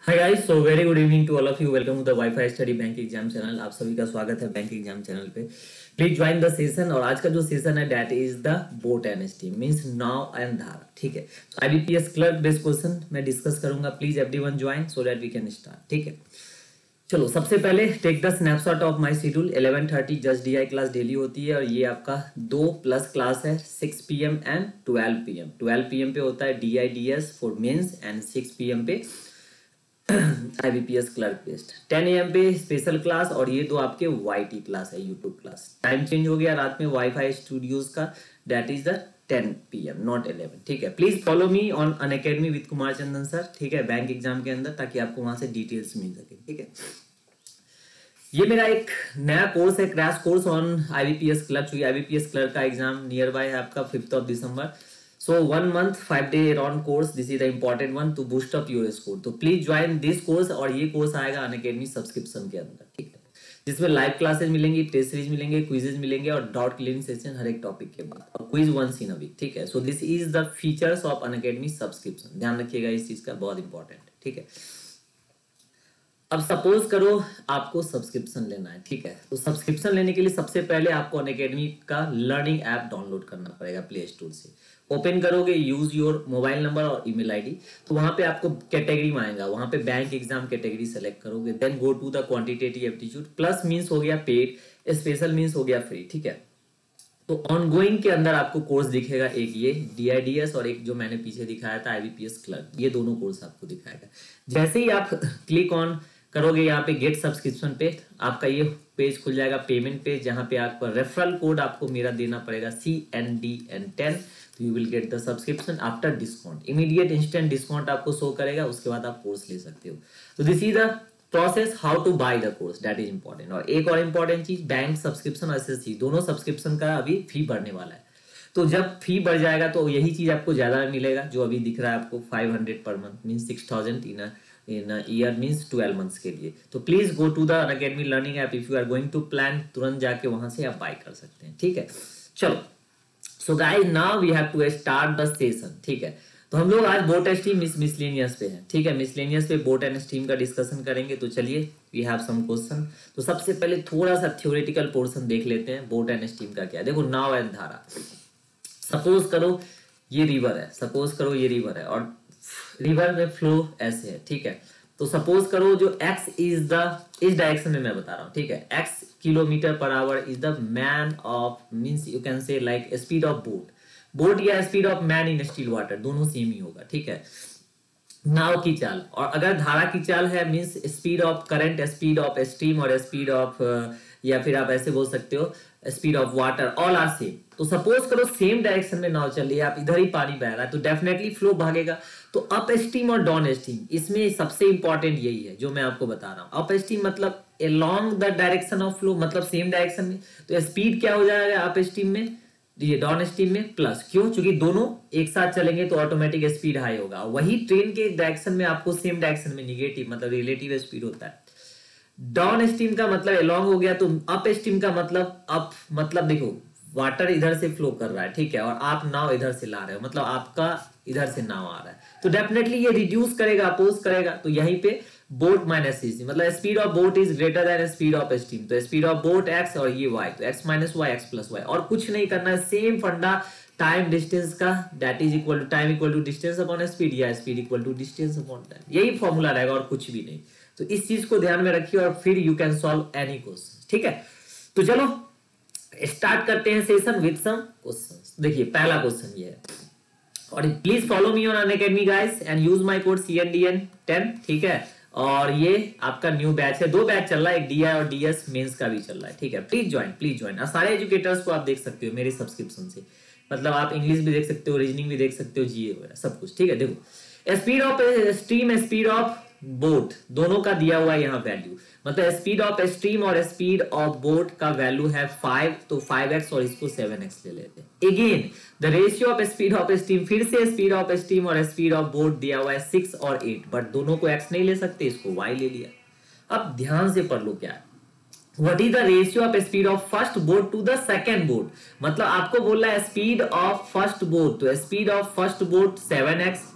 Hi guys, so very good evening to all of you. Welcome to the WiFi study bank exam channel. आप सभी का स्वागत है bank exam channel पे। Please join the session. और आज का जो सेशन है that is the boat and steam means नाव एंड धारा। ठीक है, आईबीपीएस क्लर्क बेस्ड क्वेश्चन मैं डिस्कस करूंगा। Please everyone join so that we can start. ठीक है, चलो सबसे पहले take the snapshot of my schedule. 11:30 just DI class daily होती है और ये आपका 2+ क्लास है 6 PM एंड 12 PM। 12 PM पे होता है DI DS for mains and 6 PM पे आईबीपीएस क्लर्क बेस्ड। 10 AM पे स्पेशल क्लास और ये दो आपके वाईटी क्लास है, यूट्यूब क्लास। टाइम चेंज हो गया रात में वाईफाई स्टूडियोज का, that is the 10 PM not 11। ठीक है, please follow me on Unacademy with Kumar Chandan sir. ठीक है, बैंक एग्जाम के अंदर, ताकि आपको वहां से डिटेल्स मिल सके। ठीक है, ये मेरा एक नया कोर्स है, crash course on IBPS clerk. क्योंकि आईबीपीएस क्लर्क का एग्जाम नियर बाय है आपका 5 दिसंबर। So 1 month 5 day round course, this is the important one to boost up your score. तो प्लीज ज्वाइन दिस कोर्स। और ये कोर्स आएगा Unacademy subscription के अंदर। ठीक है, जिसमें लाइव क्लासेस मिलेंगी, टेस्ट सीरीज मिलेंगे, क्विजेज मिलेंगे और डाउट क्लियरिंग सेशन हर एक टॉपिक के बाद, और quiz once in a week. ठीक है, so this is the features of Unacademy subscription. ध्यान रखिएगा इस चीज का, बहुत इंपॉर्टेंट। ठीक है, अब सपोज करो आपको सब्सक्रिप्शन लेना है। ठीक है, तो सब्सक्रिप्शन लेने के लिए सबसे पहले आपको अनअकैडमी का लर्निंग ऐप डाउनलोड करना पड़ेगा प्ले स्टोर से। ओपन करोगे, यूज योर मोबाइल नंबर और ईमेल आईडी, तो वहां पे आपको कैटेगरी में आएगा, वहां पे बैंक एग्जाम कैटेगरी सेलेक्ट करोगे। Then go to the quantitative aptitude. Plus means हो गया पेड, स्पेशल मींस हो गया फ्री। ठीक है, तो ऑनगोइंग के अंदर आपको कोर्स दिखेगा, एक ये डीआईडीएस और एक जो मैंने पीछे दिखाया था आईबीपीएस क्लर्क। ये दोनों कोर्स आपको दिखाएगा। जैसे ही आप क्लिक ऑन करोगे यहाँ पे गेट सब्सक्रिप्शन पे, आपका ये पेज खुल जाएगा, पेमेंट पेज, जहां पे आपका रेफरल कोड आपको मेरा देना पड़ेगा CNDN10। तो you will get the subscription after discount. Immediate instant discount आपको शो करेगा, उसके बाद आप कोर्स ले सकते हो। तो this is the process how to buy the course, that is important. और एक और इंपॉर्टेंट चीज, बैंक सब्सक्रिप्शन और एसएससी दोनों सब्सक्रिप्शन का अभी फी बढ़ने वाला है। तो जब फी बढ़ जाएगा तो यही चीज आपको ज्यादा मिलेगा, जो अभी दिख रहा है आपको 500 पर month mean 6000 in year means 12 months के लिए। तो please go to the Unacademy learning app if you are going to plan, तुरंत जाके वहां से आप बाय कर सकते हैं। ठीक है, चलो so guys now we have to start the session. ठीक है, तो हम लोग आज बोट एंड स्टीम मिसलेनियस पे हैं। ठीक है, मिसलेनियस पे बोट एंड स्टीम का डिस्कशन करेंगे। तो चलिए वी हैव सम क्वेश्चन। तो सबसे पहले थोड़ा सा थ्योरेटिकल पोर्शन देख लेते हैं, बोट एंड स्टीम का क्या। देखो, नाव एंड धारा। सपोज करो ये रिवर है, सपोज करो ये रिवर है और रिवर में फ्लो ऐसे है। ठीक है, तो सपोज करो जो x इज इस डायरेक्शन में मैं बता रहा हूँ। ठीक है, x किलोमीटर पर hour is the man of means you can say like speed of boat या speed of man in still water, दोनों सेम ही होगा। ठीक है, नाव की चाल। और अगर धारा की चाल है means speed of current, speed of stream और स्पीड ऑफ या फिर आप ऐसे बोल सकते हो speed of water, all are same. तो सपोज करो सेम डायरेक्शन में नाव चल रही है, आप इधर ही पानी बह रहा है, तो डेफिनेटली फ्लो भागेगा। तो अप स्ट्रीम और डाउन स्ट्रीम, इसमें सबसे इंपॉर्टेंट यही है जो मैं आपको बता रहा हूँ। अप स्ट्रीम मतलब along the direction of flow, मतलब सेम डायरेक्शन में। तो स्पीड क्या हो जाएगा अप स्ट्रीम में, ये डाउन स्ट्रीम में प्लस। क्यों? क्योंकि दोनों एक साथ चलेंगे तो ऑटोमेटिक स्पीड हाई होगा। वही ट्रेन के डायरेक्शन में आपको सेम डायरेक्शन में निगेटिव मतलब रिलेटिव स्पीड होता है। डाउन स्ट्रीम का मतलब अलोंग हो गया, तो अप स्ट्रीम का मतलब अप, मतलब देखो वाटर इधर से फ्लो कर रहा है। ठीक है, और आप नाव इधर से ला रहे हो, मतलब आपका इधर से नाव आ रहा है, तो डेफिनेटली ये रिड्यूस करेगा, अपोज करेगा। तो यहीं पे बोट माइनस सी, मतलब speed of boat is greater than speed of steam. तो स्पीड ऑफ बोट x और ये y, तो x minus Y X plus Y. और कुछ नहीं करना है, सेम फंडा टाइम डिस्टेंस का, that is equal to time equal to distance upon speed, या speed equal to distance upon time. यही फॉर्मूला रहेगा और कुछ भी नहीं। तो इस चीज को ध्यान में रखिए और फिर you can solve any question. ठीक है, तो चलो स्टार्ट करते हैं सेशन विद सम क्वेश्चंस। देखिए पहला क्वेश्चन ये है, और please follow me on Unacademy guys and use my code CNDN10। ठीक है, और ये आपका न्यू बैच है, 2 बैच चल रहा है, एक DI और DS मेंस का भी चल रहा है। ठीक है, प्लीज ज्वाइन, प्लीज ज्वाइन। सारे एजुकेटर्स को आप देख सकते हो मेरे सब्सक्रिप्शन से, मतलब आप इंग्लिश भी देख सकते हो, रीजनिंग भी देख सकते हो, GA वगैरह सब कुछ। ठीक है, देखो speed of stream, speed of boat, दोनों का दिया हुआ है यहाँ वैल्यू। मतलब स्पीड ऑफ स्ट्रीम और स्पीड ऑफ बोट का वैल्यू है 5, तो 5x और इसको 7x ले लेते हैं। Again the ratio of speed of stream, फिर से स्पीड ऑफ स्ट्रीम और स्पीड ऑफ बोट दिया हुआ है 6 और 8, बट दोनों को x नहीं ले सकते, इसको y ले लिया। अब ध्यान से पढ़ लो क्या है, what is the ratio of speed of first boat to the second boat. मतलब आपको बोल रहा है स्पीड ऑफ फर्स्ट बोट, तो speed of first boat 7x,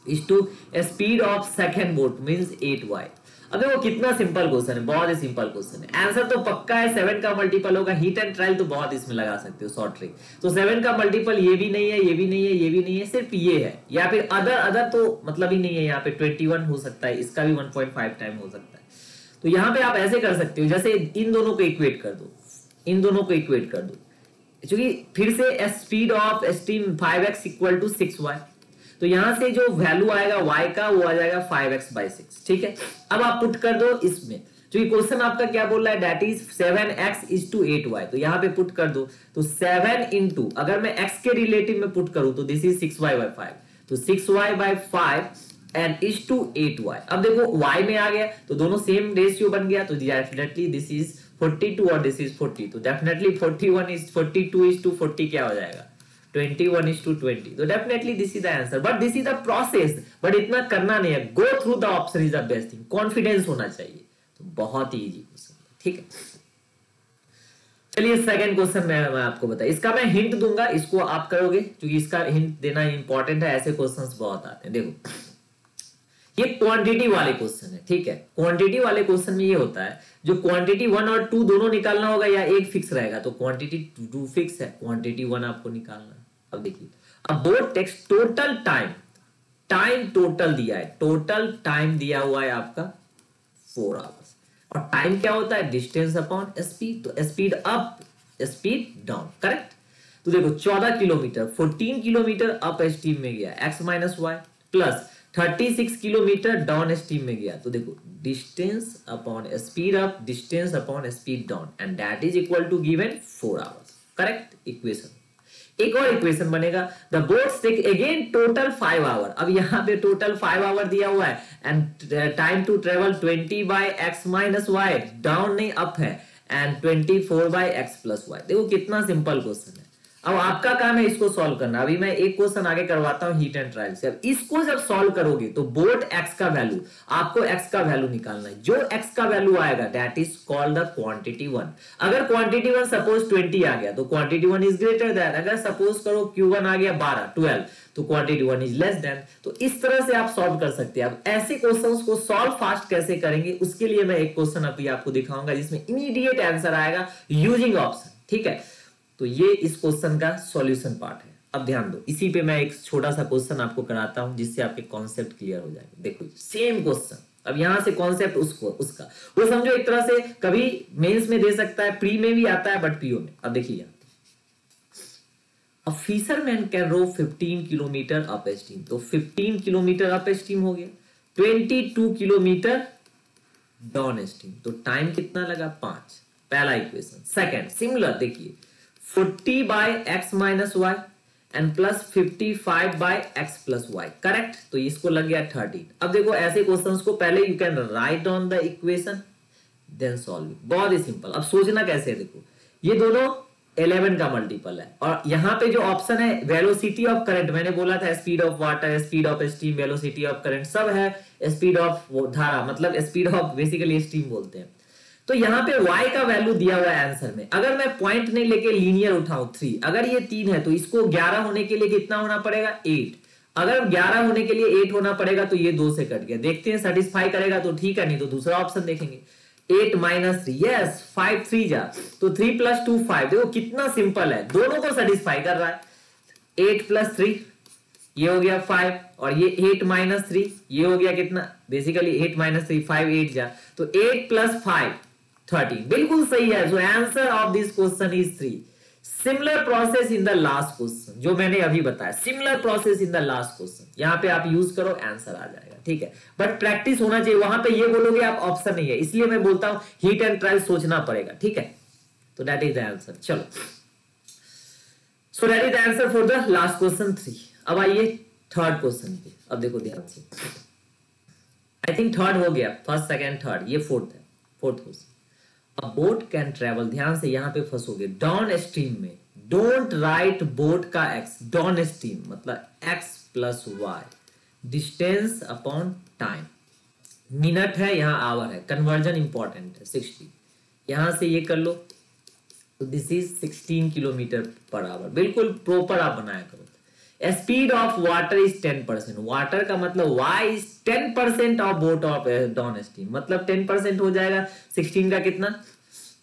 is to speed of second boat means 8y। अब देखो कितना सिंपल क्वेश्चन है, बहुत ही सिंपल क्वेश्चन है। आंसर तो पक्का है, 7 का मल्टीपल होगा। हीट एंड ट्रायल तो बहुत इसमें लगा सकते हो, शॉर्ट ट्रिक। तो 7 का मल्टीपल ये भी नहीं है, ये भी नहीं है, ये भी नहीं है, सिर्फ ये है, या फिर अदर तो मतलब ही नहीं है। यहाँ पे 21 हो सकता है, इसका भी 1.5 टाइम हो सकता है। तो यहाँ पे आप ऐसे कर सकते हो, जैसे इन दोनों को इक्वेट कर दो, इन दोनों को इक्वेट कर दो, क्योंकि फिर से speed of steam 5x equal to 6y। तो यहां से जो वैल्यू आएगा y का वो आ जाएगा 5x/6। ठीक है, अब आप पुट कर दो इसमें, क्योंकि क्वेश्चन आपका क्या बोल रहा है, that is 7x is to 8y। तो यहां पे पुट कर दो, तो 7 इंटू, अगर मैं x के रिलेटिव में पुट करूं तो दिस इज 6y/5, तो 6y/5 and is to 8y। अब देखो y में आ गया तो दोनों सेम रेशियो बन गया, तो डेफिनेटली दिस इज 42 और दिस इज 40, तो डेफिनेटली 41 इज 42 इज टू 40 क्या हो जाएगा, 21 is to 20। तो definitely this is the answer, but this is the process, but इतना करना नहीं है। Go through the option is the best thing, confidence होना चाहिए। तो बहुत ही इजी क्वेश्चन, ठीक है। चलिए सेकंड क्वेश्चन मैं आपको बताया, इसका मैं हिंट दूंगा, इसको आप करोगे, क्योंकि इसका हिंट देना इंपॉर्टेंट है, ऐसे क्वेश्चंस बहुत आते हैं। देखो ये क्वांटिटी वाले क्वेश्चन है, ठीक है। क्वांटिटी वाले क्वेश्चन में ये होता है, जो क्वांटिटी 1 और 2 दोनों निकालना होगा या एक फिक्स रहेगा, तो क्वांटिटी 2 फिक्स है, क्वांटिटी 1 आपको निकालना है। अब देखिए, अब board text total time total दिया है, टोटल टाइम दिया हुआ है आपका 4 आवर्स। और टाइम क्या होता है, डिस्टेंस अपॉन स्पीड, तो speed up speed down, correct. तो देखो 14 किलोमीटर 14 किलोमीटर अप स्ट्रीम में गया, x minus y, plus 36 kilometre down stream में गया। तो देखो distance upon speed up, distance upon speed down, and that is equal to given 4 hours, correct equation. एक और इक्वेशन बनेगा, the boats take again total 5 hour. अब यहाँ पे टोटल 5 आवर दिया हुआ है, and time to travel 20/x minus y, down नहीं अप है, एंड 24/x प्लस वाई। देखो कितना सिंपल क्वेश्चन है। अब आपका काम है इसको सॉल्व करना। अभी मैं एक क्वेश्चन आगे करवाता हूं हीट एंड ट्रायल से। अब इसको जब सॉल्व करोगे तो बोट x का वैल्यू, आपको x का वैल्यू निकालना है। जो x का वैल्यू आएगा that is called the quantity 1। अगर क्वांटिटी 1 सपोज 20 आ गया तो क्वांटिटी 1 इज ग्रेटर देन। अगर सपोज करो Q1 आ गया 12 तो क्वांटिटी 1 इज लेस देन। तो इस तरह से आप सॉल्व कर सकते हैं। अब ऐसे क्वेश्चंस को सॉल्व फास्ट कैसे करेंगे, उसके लिए मैं एक क्वेश्चन अभी आपको दिखाऊंगा जिसमें इमीडिएट आंसर आएगा यूजिंग ऑप्शन, ठीक है। तो ये इस क्वेश्चन का सॉल्यूशन पार्ट है। अब ध्यान दो, इसी पे मैं एक छोटा सा क्वेश्चन आपको कराता हूं जिससे आपके कॉन्सेप्ट क्लियर हो जाएगा। देखो सेम क्वेश्चन, अब यहां से कॉन्सेप्ट उसका वो समझो, एक तरह से कभी मेंस में दे सकता है, प्री में भी आता है, बट पीओ में। अब देखिए, a fisherman can row 15 kilometre up stream. तो 15 किलोमीटर अप स्ट्रीम हो गया, 22 किलोमीटर डाउन स्ट्रीम। तो टाइम कितना लगा, 5। पहला इक्वेशन। सेकंड सिमिलर, देखिए 40/x minus y and plus 55/x plus y, correct. तो इसको लग गया 13। अब देखो ऐसे क्वेश्चंस को पहले you can write on the equation then solve. बहुत ही सिंपल। अब सोचना कैसे है, देखो ये दोनों 11 का मल्टीपल है, और यहां पे जो ऑप्शन है वेलोसिटी ऑफ करंट, मैंने बोला था speed of water, speed of steam, velocity of current सब है, स्पीड ऑफ धारा मतलब स्पीड ऑफ बेसिकली स्टीम बोलते हैं। तो यहाँ पे y का वैल्यू दिया हुआ है आंसर में। अगर मैं पॉइंट नहीं लेके लीनियर उठाऊं 3, अगर ये 3 है तो इसको 11 होने के लिए कितना होना पड़ेगा, 8। अगर 11 होने के लिए 8 होना पड़ेगा तो ये 2 से कट गया। देखते हैं सेटिस्फाई करेगा तो ठीक है, नहीं तो दूसरा ऑप्शन देखेंगे। 8 माइनस 3, यस 5 3 जा, तो 3 + 2 5। देखो कितना सिंपल है, दोनों को सेटिस्फाई कर रहा है। 8 + 3 ये हो गया 5, और ये 8 माइनस 3 ये हो गया कितना, बेसिकली 8 माइनस 3 5 8 जा, तो 8 + 5 13। बिल्कुल सही है। So answer of this question is 3। Similar process in the last question, जो मैंने अभी बताया, similar process in the last question, यहां पे आप यूज करो आंसर आ जाएगा, ठीक है। बट प्रैक्टिस होना चाहिए। वहां पे ये बोलोगे आप ऑप्शन नहीं है, इसलिए मैं बोलता हूं हीट एंड ट्रायल सोचना पड़ेगा, ठीक है। तो दैट इज द आंसर। चलो, so that is the answer for the last question 3। अब आइए थर्ड क्वेश्चन पे। अब देखो ध्यान से, आई थिंक थर्ड हो गया, फर्स्ट सेकंड थर्ड, ये फोर्थ है। Fourth question, A boat can travel, ध्यान से यहां पे फंसोगे, डाउन स्ट्रीम में। डोंट राइट बोट का x, डाउन स्ट्रीम मतलब x plus y, distance upon time. Minute है, यहां आवर है, कन्वर्जन इंपॉर्टेंट है। 60 यहां से ये कर लो, तो दिस इज 16 किलोमीटर पर आवर। बिल्कुल प्रॉपर आप बनाया करो। Speed of water is 10%, water का मतलब y is 10% of boat of down stream, मतलब 10% हो जाएगा 16 का कितना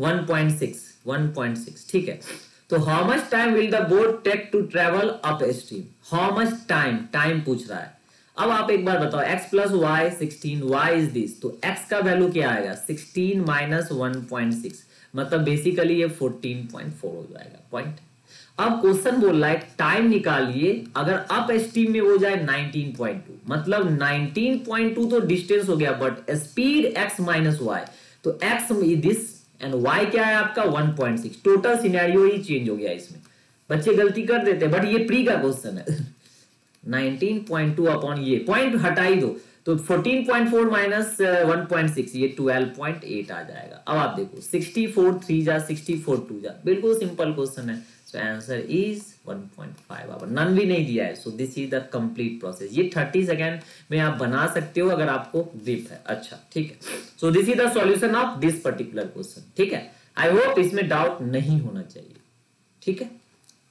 1.6, ठीक है। तो how much time will the boat take to travel up stream, how much time पूछ रहा है। अब आप एक बार बताओ x plus y 16, y is this, तो x का वैल्यू क्या आएगा 16 माइनस 1.6, मतलब बेसिकली ये 14.4 हो जाएगा पॉइंट। अब क्वेश्चन बोल रहा है टाइम निकालिए अगर अप स्ट्रीम में हो जाए 19.2, मतलब 19.2 तो डिस्टेंस हो गया, but speed x minus y, तो x दिस एंड y क्या है आपका 1.6, टोटल सिनेरियो ही चेंज हो गया इसमें। बच्चे गलती कर देते हैं, बट ये प्री का क्वेश्चन है 19.2 अपॉन ये पॉइंट हटा ही दो, तो 14.4 माइनस 1.6 ये 12.8 आ जाएगा। अब आप देखो 64 3 जा 64 2 जा, बिल्कुल सिंपल क्वेश्चन है। सो आंसर इज 1.5 आवर, नन भी नहीं दिया है। So this is the complete process, ये 30 सेकेंड में आप बना सकते हो अगर आपको ग्रिप है। अच्छा ठीक है, so this is the solution of this particular question, ठीक है। आई होप इसमें डाउट नहीं होना चाहिए, ठीक है।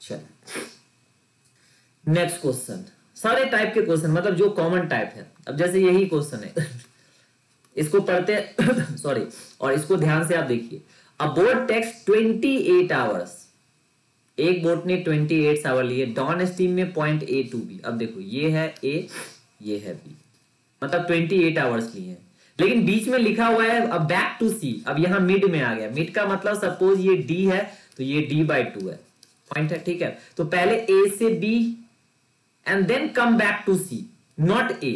चलो नेक्स्ट क्वेश्चन, सारे टाइप के क्वेश्चन मतलब जो कॉमन टाइप है। अब जैसे यही क्वेश्चन है इसको पढ़ते सॉरी, और इसको ध्यान से आप देखिए। अ बोट टेक्स 28 आवर्स, एक बोट ने 28 आवर लिए डॉन स्ट्रीम में पॉइंट ए टू बी। अब देखो ये है ए, ये है बी, मतलब 28 आवर्स लिए हैं, लेकिन बीच में लिखा हुआ है अब बैक टू सी। अब यहां मिड में आ गया, मिड का मतलब सपोज ये डी है तो ये d/2 है पॉइंट है, ठीक है। तो पहले ए से B and then come back to C, not A.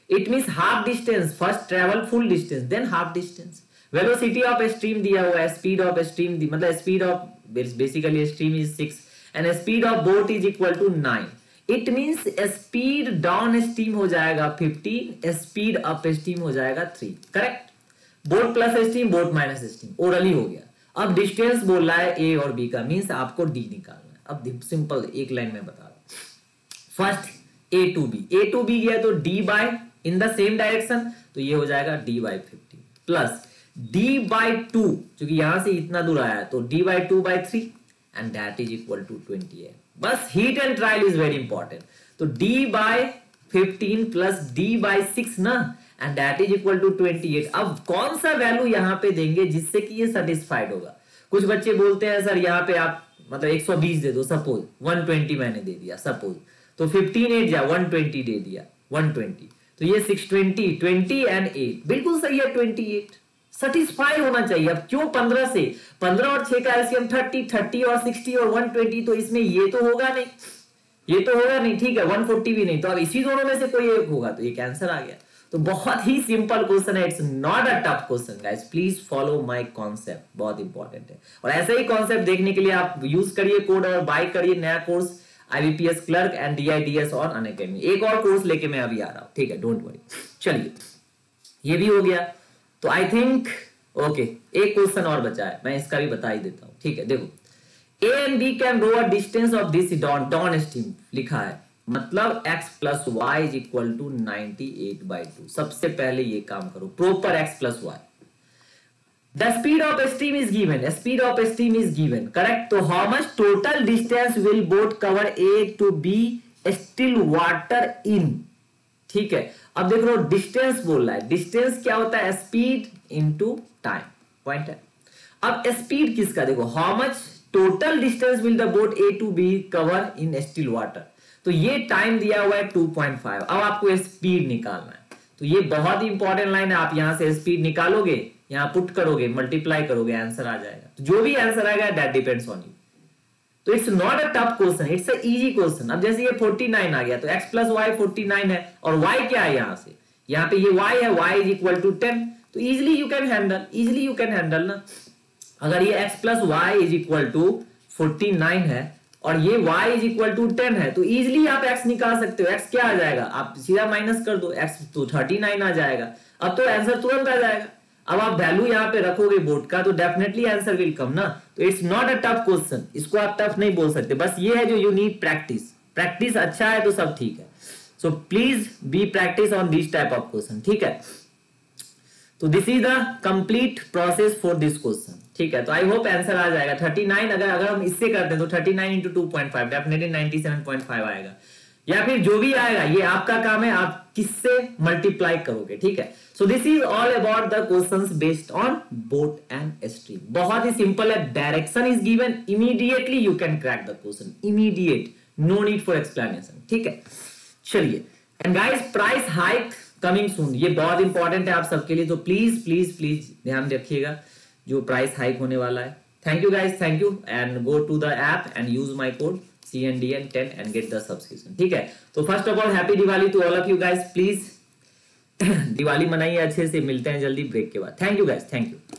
It means half distance, first travel full distance, then half distance. Velocity of a stream दिया हुआ है, speed of a stream मतलब speed of basically a stream is 6 and speed of boat is equal to 9. It means speed down stream हो जाएगा 15, speed up stream हो जाएगा 3, correct. Boat plus stream, boat minus stream, orally हो गया। अब distance बोल रहा है ए और बी का, मीन्स आपको डी निकालना है। अब सिंपल एक लाइन में बता रहा हूं, फर्स्ट ए टू बी गया तो d by in the same direction, तो ये हो जाएगा d/15 प्लस d/2, क्योंकि यहां से इतना दूर आया तो d/2/3 and that is equal to 28। बस hit and trial is very important. तो d/15 प्लस d/6 ना, and that is equal to 28। अब कौन सा वैल्यू यहां पे देंगे जिससे कि ये सेटिस्फाइड होगा। कुछ बच्चे बोलते हैं सर यहाँ पे आप मतलब 120 दे दो, सपोज 120 मैंने दे दिया सपोज, तो 15 8 जा 120 दे दिया 120, तो ये 620 20 एंड 8 बिल्कुल सही है 28, सेटिस्फाई होना चाहिए। अब क्यों 15 से 15 और 6 का एलसीएम 30 और 60 और 120, तो इसमें ये तो होगा नहीं, ये तो होगा नहीं, ठीक है 140 भी नहीं, तो अब इसी दोनों में से कोई एक होगा, तो ये कैंसर आ गया। तो बहुत ही सिंपल क्वेश्चन है, it's not a tough question guys, please follow my concept, बहुत इंपॉर्टेंट है। और ऐसे ही कॉन्सेप्ट देखने के लिए आप यूज करिए कोड और बाय करिए नया course IBPS clerk and DIDS और अनअकैडमी। एक और कोर्स लेके मैं अभी आ रहा हूं, ठीक है, डोंट वरी। चलिए ये भी हो गया, तो आई थिंक ओके, एक क्वेश्चन और बचा है, मैं इसका भी बता ही देता हूं, ठीक है। देखो A and B can row a distance of this down stream लिखा है, मतलब x plus y is equal to 98/2। सबसे पहले ये काम करो, proper x plus y. The speed of a stream is given. Speed of a stream is given. Correct. So how much total distance will boat cover A to B still water in? ठीक है। अब देख लो distance बोल रहा है, distance क्या होता है स्पीड इनटू टाइम, पॉइंट है। अब स्पीड किसका देखो, how much total distance will the boat A to B cover in still water, तो ये टाइम दिया हुआ है 2.5। अब आपको स्पीड निकालना है, तो ये बहुत ही इंपॉर्टेंट लाइन है। आप यहां से स्पीड निकालोगे, यहां पुट करोगे, मल्टीप्लाई करोगे, आंसर आ जाएगा। तो जो भी आंसर आएगा दैट डिपेंड्स ऑन यू। तो it's not a tough question, it's a easy question. अब जैसे ये 49 आ गया तो x प्लस वाई 49 है, और y क्या है यहां से, यहां पे ये y है, y इज इक्वल टू 10, तो इजिली यू कैन हैंडल ना। अगर ये x plus y is equal to 49 है और ये y इज इक्वल टू 10 है, तो इजिली आप x निकाल सकते हो। x क्या आ जाएगा, आप सीधा माइनस कर दो, x तो 39 आ जाएगा। अब तो आंसर तुरंत आ जाएगा। अब आप वैल्यू यहां पे रखोगे बोट का, तो डेफिनेटली आंसर विल कम ना। तो it's not a tough question, इसको आप टफ नहीं बोल सकते, बस ये है जो यू नीड प्रैक्टिस। प्रैक्टिस अच्छा है तो सब ठीक है। So please be practice on this type of question, ठीक है। तो this is the complete process for this question, ठीक है। तो आई होप आंसर आ जाएगा 39। अगर हम इससे करते हैं तो 39 इंटू 2.5 डेफिनेटली 97.5 आएगा। या फिर जो भी आएगा ये आपका काम है, आप किससे मल्टीप्लाई करोगे, ठीक है। So this is all about the questions based on boat and stream. बहुत ही सिंपल है, direction is given, immediately you can crack the question, immediate, no need for explanation, ठीक है। चलिए, and guys price hike coming soon, ये बहुत important है आप सबके लिए, तो प्लीज प्लीज प्लीज ध्यान रखिएगा जो प्राइस हाइक होने वाला है। Thank you guys, thank you, and go to the app and use my code CNDN10 and get the subscription, ठीक है। तो first of all happy Diwali to all of you guys, please Diwali मनाइए अच्छे से, मिलते हैं जल्दी ब्रेक के बाद। Thank you guys, thank you.